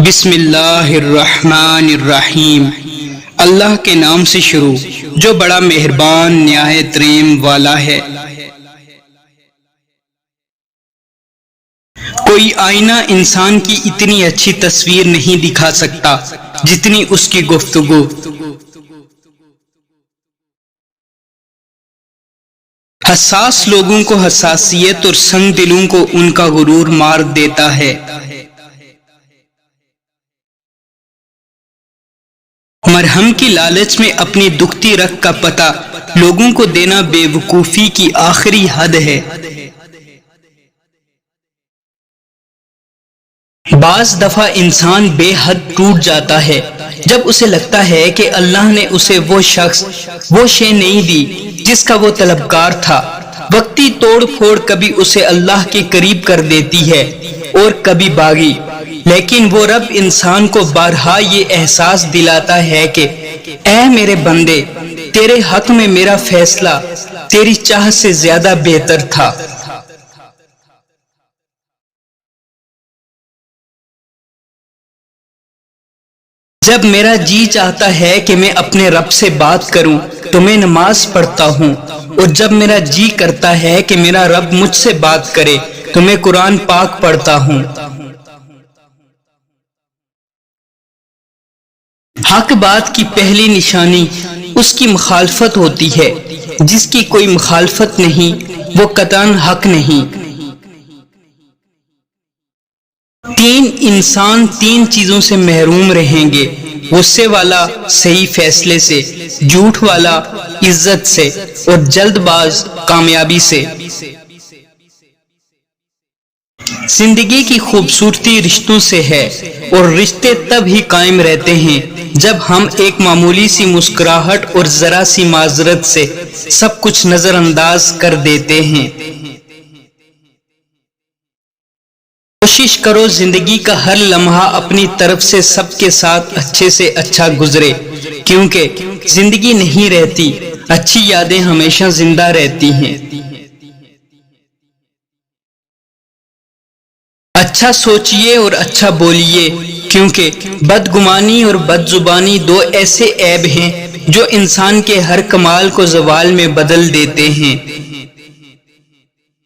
بسم اللہ الرحمن الرحیم۔ اللہ کے نام سے شروع جو بڑا مہربان نہایت رحم والا ہے۔ کوئی آئینہ انسان کی اتنی اچھی تصویر نہیں دکھا سکتا جتنی اس کی گفتگو۔ حساس لوگوں کو حساسیت اور سنگ دلوں کو ان کا غرور مار دیتا ہے۔ مرہم کی لالچ میں اپنی دکھتی رگ کا پتہ لوگوں کو دینا بے وقوفی کی آخری حد ہے۔ بعض دفعہ انسان بے حد ٹوٹ جاتا ہے جب اسے لگتا ہے کہ اللہ نے اسے وہ شخص وہ شے نہیں دی جس کا وہ طلبگار تھا۔ وقتی توڑ پھوڑ کبھی اسے اللہ کے قریب کر دیتی ہے اور کبھی باغی، لیکن وہ رب انسان کو بارہا یہ احساس دلاتا ہے کہ اے میرے بندے، تیرے حق میں میرا فیصلہ تیری چاہ سے زیادہ بہتر تھا۔ جب میرا جی چاہتا ہے کہ میں اپنے رب سے بات کروں تو میں نماز پڑھتا ہوں، اور جب میرا جی کرتا ہے کہ میرا رب مجھ سے بات کرے تو میں قرآن پاک پڑھتا ہوں۔ حق بات کی پہلی نشانی اس کی مخالفت ہوتی ہے، جس کی کوئی مخالفت نہیں وہ قطعاً حق نہیں۔ انسان تین چیزوں سے محروم رہیں گے: غصے والا صحیح فیصلے سے، جھوٹ والا عزت سے، اور جلد باز کامیابی سے۔ زندگی کی خوبصورتی رشتوں سے ہے، اور رشتے تب ہی قائم رہتے ہیں جب ہم ایک معمولی سی مسکراہٹ اور ذرا سی معذرت سے سب کچھ نظر انداز کر دیتے ہیں۔ کوشش کرو زندگی کا ہر لمحہ اپنی طرف سے سب کے ساتھ اچھے سے اچھا گزرے، کیونکہ زندگی نہیں رہتی، اچھی یادیں ہمیشہ زندہ رہتی ہیں۔ اچھا سوچئے اور اچھا بولیے، کیونکہ بدگمانی اور بد زبانی دو ایسے عیب ہیں جو انسان کے ہر کمال کو زوال میں بدل دیتے ہیں۔